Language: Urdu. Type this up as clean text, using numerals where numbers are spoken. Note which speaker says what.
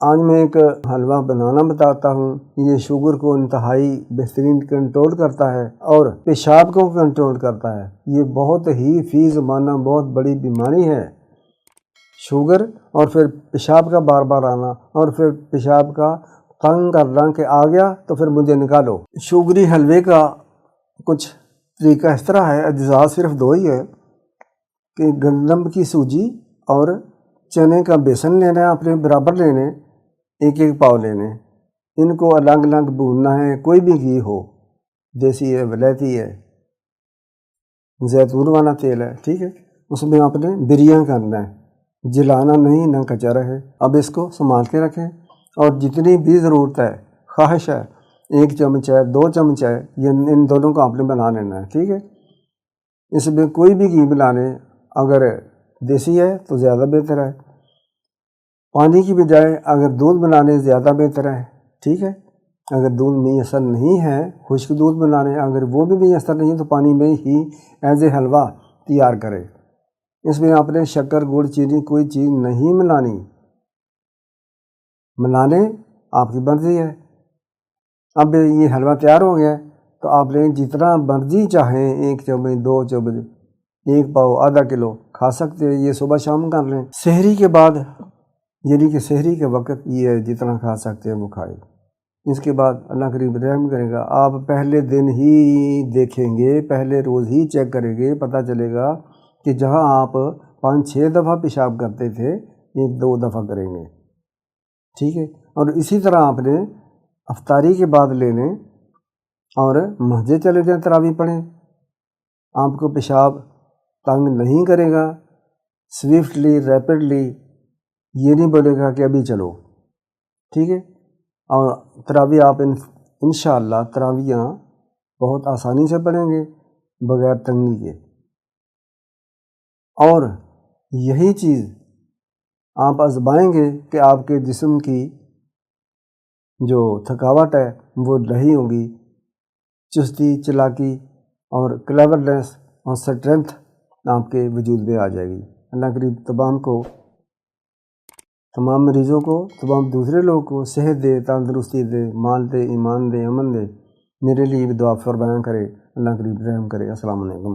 Speaker 1: آج میں ایک حلوہ بنانا بتاتا ہوں۔ یہ شوگر کو انتہائی بہترین کنٹرول کرتا ہے اور پیشاب کو کنٹرول کرتا ہے۔ یہ بہت ہی فی زمانہ بہت بڑی بیماری ہے شوگر، اور پھر پیشاب کا بار بار آنا، اور پھر پیشاب کا تنگ کرنا کہ آ گیا تو پھر مجھے نکالو۔ شوگری حلوے کا کچھ طریقہ اس طرح ہے، اجزاء صرف دو ہی ہے کہ گندم کی سوجی اور چنے کا بیسن لینا ہے، اپنے برابر لینے، ایک ایک پاؤ لینے۔ ان کو الگ الگ بھوننا ہے، کوئی بھی گھی ہو، دیسی ہے، ولائتی ہے، زیتون والا تیل ہے، ٹھیک ہے۔ اس میں آپ نے بریاں کرنا ہے، جلانا نہیں، نہ کچا رہے۔ اب اس کو سنبھال کے رکھیں، اور جتنی بھی ضرورت ہے، خواہش ہے، 1 چمچ ہے، 2 چمچ ہے، یہ ان دونوں کو آپ نے بنا لینا ہے، ٹھیک ہے۔ اس میں کوئی بھی گھی ملا لیں، اگر دیسی ہے تو زیادہ بہتر ہے، پانی کی بجائے اگر دودھ بنا لیں زیادہ بہتر ہے، ٹھیک ہے۔ اگر دودھ میسر نہیں ہے، خشک دودھ بنا لیں، اگر وہ بھی میسر نہیں ہے تو پانی میں ہی ایز اے حلوہ تیار کریں۔ اس میں آپ نے شکر، گڑ، چینی کوئی چیز نہیں ملانی، ملا لیں، آپ کی مرضی ہے۔ اب یہ حلوہ تیار ہو گیا ہے تو آپ نے جتنا مرضی چاہیں، 1 چمچ، 2 چمچ، 1 پاؤ، آدھا کلو کھا سکتے ہیں۔ یہ صبح شام کر لیں، سحری کے بعد، یعنی کہ سحری کے وقت یہ جتنا کھا سکتے ہیں وہ کھائیں۔ اس کے بعد اللہ قریب رحم کرے گا، آپ پہلے دن ہی دیکھیں گے، پہلے روز ہی چیک کریں گے، پتہ چلے گا کہ جہاں آپ 5-6 دفعہ پیشاب کرتے تھے، 1-2 دفعہ کریں گے، ٹھیک ہے۔ اور اسی طرح آپ نے افطاری کے بعد لے لیں اور مسجد چلے جائیں، تراویح پڑھیں، آپ کو پیشاب تنگ نہیں کرے گا، سویفٹلی، ریپڈلی، یہ نہیں بولے گا کہ ابھی چلو، ٹھیک ہے۔ اور تراویح آپ انشاءاللہ تراویح بہت آسانی سے پڑھیں گے بغیر تنگی کے، اور یہی چیز آپ آزمائیں گے کہ آپ کے جسم کی جو تھکاوٹ ہے وہ نہیں ہوگی، چستی، چلاکی اور کلیورنس اور سٹرینتھ آپ کے وجود میں آ جائے گی۔ اللہ قریب تمام مریضوں کو، تمام دوسرے لوگوں کو صحت دے، تندرستی دے، مال دے، ایمان دے، امن دے۔ میرے لیے بھی دعا فرمایا کرے، اللہ قریب رحم کرے۔ السلام علیکم۔